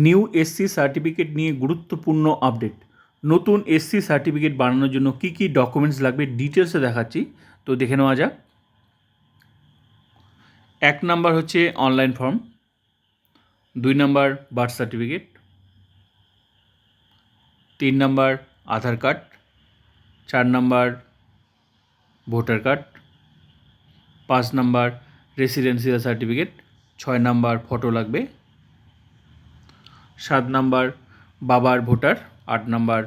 New SC certificate নিয়ে গুরুত্বপূর্ণ update. নতুন এসসি সার্টিফিকেট বানানোর জন্য কী কী ডকুমেন্টস লাগবে ডিটেলসে দেখাচ্ছি, তো দেখে নেওয়া যাক। 1 নাম্বার হচ্ছে online form, 2 number birth certificate, 3 number Aadhaar card, 4 number voter card, 5 number residential certificate, 6 number photo লাগবে, 7 নাম্বার বাবার ভোটার, 8 নাম্বার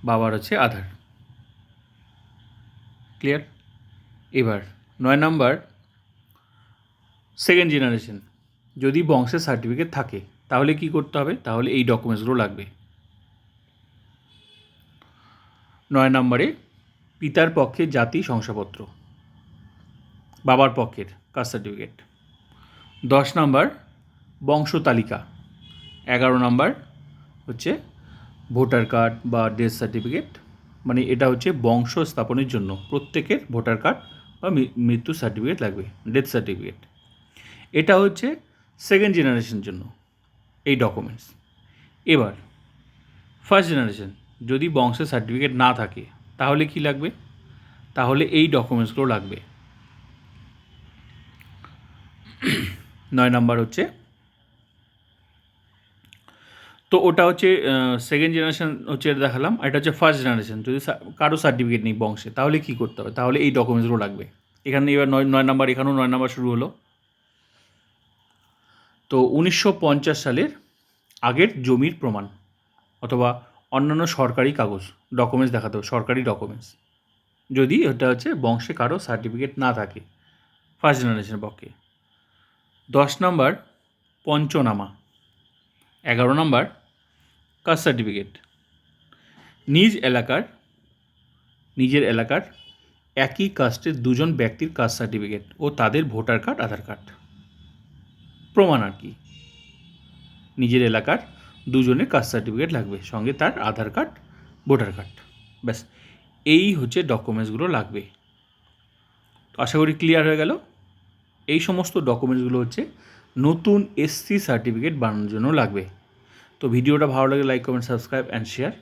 বাবার হচ্ছে আধার। ক্লিয়ার? এবার 9 নাম্বার সেকেন্ড জেনারেশন, যদি বংশের সার্টিফিকেট থাকে তাহলে কি করতে হবে, তাহলে এই ডকুমেন্টসগুলো লাগবে। 9 নম্বরে পিতার পক্ষে জাতি শংসাপত্র, বাবার পক্ষের কাস্ট সার্টিফিকেট। 10 নাম্বার বংশ তালিকা। 11 নাম্বার হচ্ছে ভোটার কার্ড বা ডেথ সার্টিফিকেট, মানে এটা হচ্ছে বংশ স্থাপনের জন্য প্রত্যেকের ভোটার কার্ড বা মৃত্যু সার্টিফিকেট লাগবে, ডেথ সার্টিফিকেট। এটা হচ্ছে সেকেন্ড জেনারেশনের জন্য এই ডকুমেন্টস। এবার ফার্স্ট জেনারেশন, যদি বংশের সার্টিফিকেট না থাকে তাহলে কি লাগবে, তাহলে এই ডকুমেন্টসগুলো লাগবে। 9 নাম্বার হচ্ছে, তো ওটা হচ্ছে সেকেন্ড জেনারেশন হচ্ছে এটা দেখালাম, আর এটা হচ্ছে ফার্স্ট জেনারেশন। যদি কারো সার্টিফিকেট নেই বংশে তাহলে কী করতে হবে, তাহলে এই ডকুমেন্টসগুলো লাগবে। এখানে এবার 9 নাম্বার, এখানেও 9 নাম্বার শুরু হলো। তো 1950 সালের আগের জমির প্রমাণ অথবা অন্যান্য সরকারি কাগজ ডকুমেন্টস দেখাতে হবে, সরকারি ডকুমেন্টস, যদি ওটা হচ্ছে বংশে কারো সার্টিফিকেট না থাকে ফার্স্ট জেনারেশনের পক্ষে। 10 নাম্বার পঞ্চনামা। 11 নাম্বার কাস্ট সার্টিফিকেট, নিজের এলাকার একই কাস্টের দুজন ব্যক্তির কাস্ট সার্টিফিকেট ও তাদের ভোটার কার্ড, আধার কার্ড প্রমাণ আর কি। নিজের এলাকার দুজনের কাস্ট সার্টিফিকেট লাগবে, সঙ্গে তার আধার কার্ড, ভোটার কার্ড, ব্যাস এই হচ্ছে ডকুমেন্টসগুলো লাগবে। তো আশা করি ক্লিয়ার হয়ে গেল। এই সমস্ত ডকুমেন্টসগুলো হচ্ছে নতুন এসসি সার্টিফিকেট বানানোর জন্য লাগবে। তো ভিডিওটা ভালো লাগে like, comment, subscribe and share.